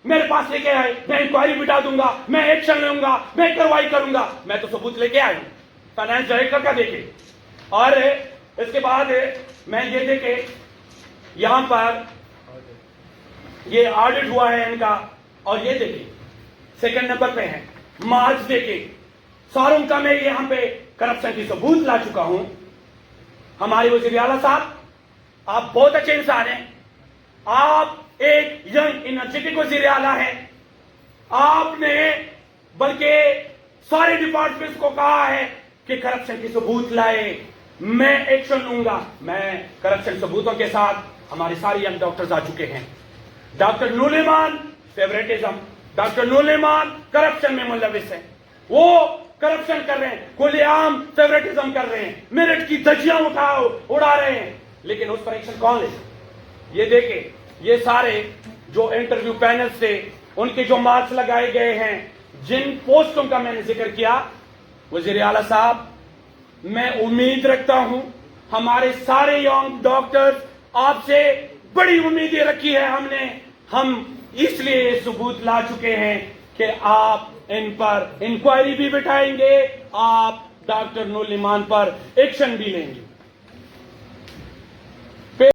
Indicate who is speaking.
Speaker 1: میرے پاس لے کے آئے, میں انکوائری بٹھا دوں گا, میں ایکشن لوں گا, میں کارروائی کروں گا. میں تو ثبوت لے کے آیا ہوں, فائنانس ڈائریکٹر کا دیکھے. اور اس کے بعد میں یہ دیکھے یہاں پر یہ آڈٹ ہوا ہے ان کا, اور یہ دیکھیں سیکنڈ نمبر پہ ہے مارچ دیکھیں ساروں کا میں یہاں پہ کرپشن کی ثبوت لا چکا ہوں. ہمارے وزیر اعلیٰ صاحب, آپ بہت اچھے انسان ہیں, آپ ایک ینگ انرجیٹک وزیر اعلیٰ ہیں. آپ نے بلکہ سارے ڈپارٹمنٹس کو کہا ہے کہ کرپشن کی ثبوت لائے, میں ایکشن لوں گا. میں کرپشن ثبوتوں کے ساتھ ہمارے سارے ینگ ڈاکٹرز آ چکے ہیں. ڈاکٹر نور ایمان فیوریٹزم, ڈاکٹر نور ایمان کرپشن میں ملوث ہیں, وہ کرپشن کر رہے ہیں, کھلے عام فیوریٹزم کر رہے ہیں, میرٹ کی دھجیاں اڑا رہے ہیں, لیکن اس پر ایکشن کون لے؟ یہ دیکھیں یہ سارے جو انٹرویو پینلز تھے ان کے جو مارکس لگائے گئے ہیں, جن پوسٹوں کا میں نے ذکر کیا, وزیر اعلیٰ صاحب میں امید رکھتا ہوں ہمارے سارے ینگ ڈاکٹرز آپ سے بڑی امیدیں رکھی ہے ہم نے, ہم اس لیے یہ ثبوت لا چکے ہیں کہ آپ ان پر انکوائری بھی بٹھائیں گے, آپ ڈاکٹر نور ایمان پر ایکشن بھی لیں گے.